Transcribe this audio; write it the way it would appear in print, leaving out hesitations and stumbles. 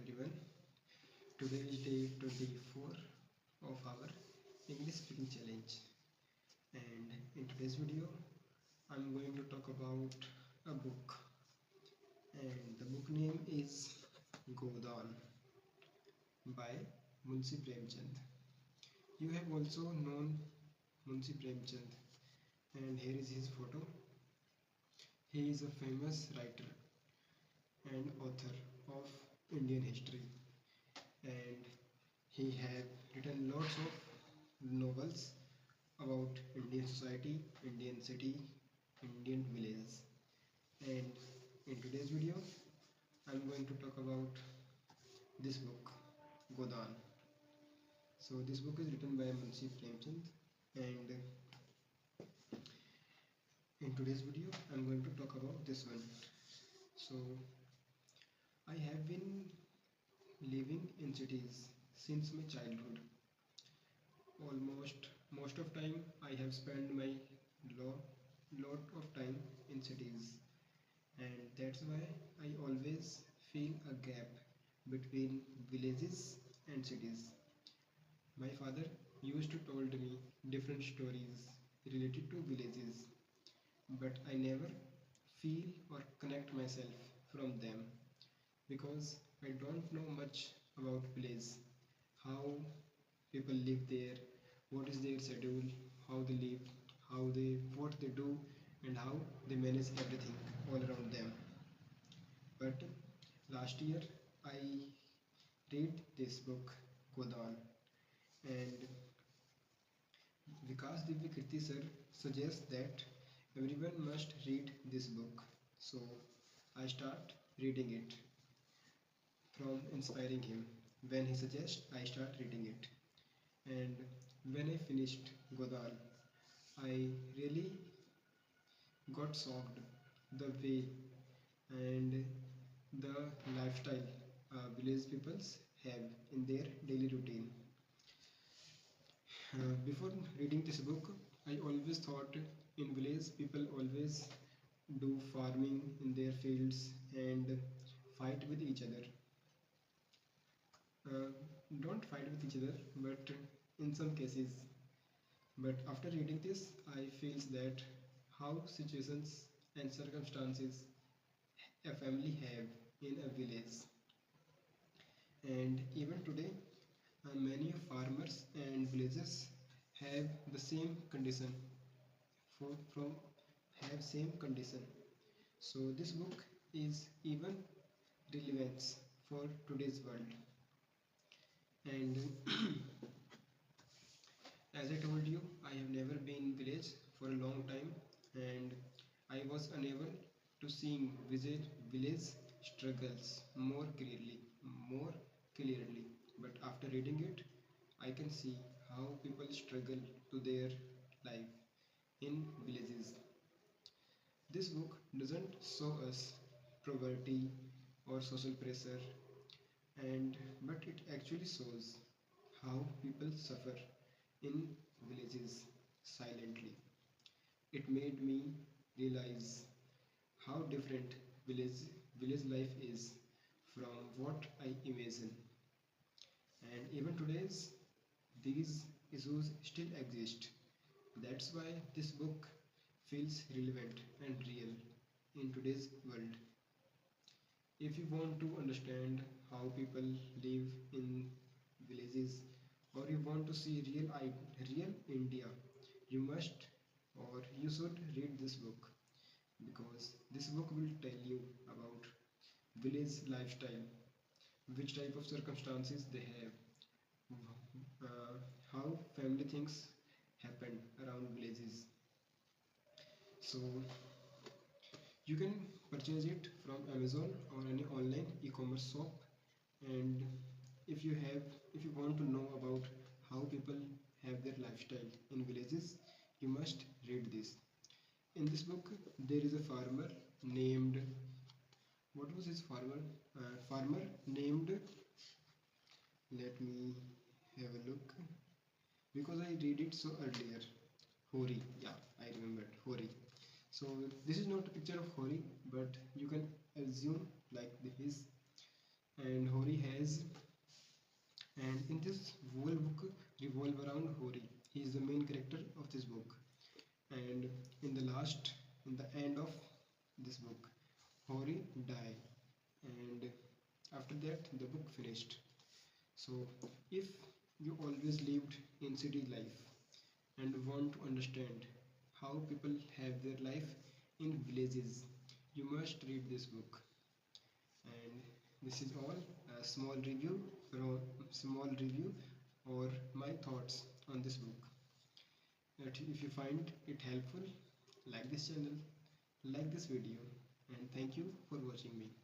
everyone. Today is day 24 of our English speaking challenge, and in today's video I'm going to talk about a book, and the book name is Godan by Munshi Premchand. You have also known Munshi Premchand, and here is his photo. He is a famous writer and author of Indian history, and he have written lots of novels about Indian society, Indian city, Indian villages. And in today's video I'm going to talk about this book, Godan. So this book is written by Munshi Premchand, and in today's video I'm going to talk about this one. So I have been living in cities since my childhood. Almost most of time I have spent my lot of time in cities, and that's why I always feel a gap between villages and cities. My father used to told me different stories related to villages, but I never feel or connect myself from them because I don't know much about village, how people live there, what is their schedule, how they live, what they do, and how they manage everything all around them. But last year I read this book, Godan, and Vikas Divyakirti sir suggests that everyone must read this book. So I start reading it from inspiring him. When he suggests, I start reading it. And when I finished Godan, I really got shocked the way and the lifestyle village peoples have in their daily routine. Before reading this book, I always thought in village people always do farming in their fields and fight with each other. Uh, don't fight with each other, but in some cases. But after reading this, I feels that how situations and circumstances a family have in a village, and even today, many farmers and villagers have the same condition from have same condition. So this book is even relevant for today's world. And as I told you, I have never been village for a long time, and I was unable to see village struggles more clearly. But after reading it, I can see how people struggle to their life in villages. This book doesn't show us poverty or social pressure, and but it actually shows how people suffer in villages silently. It made me realize how different village life is from what I imagine. And even today's these issues still exist. That's why this book feels relevant and real in today's world. If you want to understand how people live in villages, or you want to see real India, you must or you should read this book, because this book will tell you about village lifestyle, which type of circumstances they have, how family things happen around villages. So you can purchase it from Amazon or any online e-commerce shop. And if you have if you want to know about how people have their lifestyle in villages, you must read this. In this book there is a farmer named, what was his farmer named, let me have a look, because I read it so earlier. Hori, yeah, I remembered, Hori. So this is not a picture of Hori, but you can assume like his. And Hori has guys. And in this whole book revolve around Hori. He is the main character of this book. And in the end of this book, Hori die, and after that the book finished. So if you always lived in city life and want to understand how people have their life in villages, you must read this book. And this is all a small review or my thoughts on this book. If you find it helpful, like this channel, like this video, and thank you for watching me.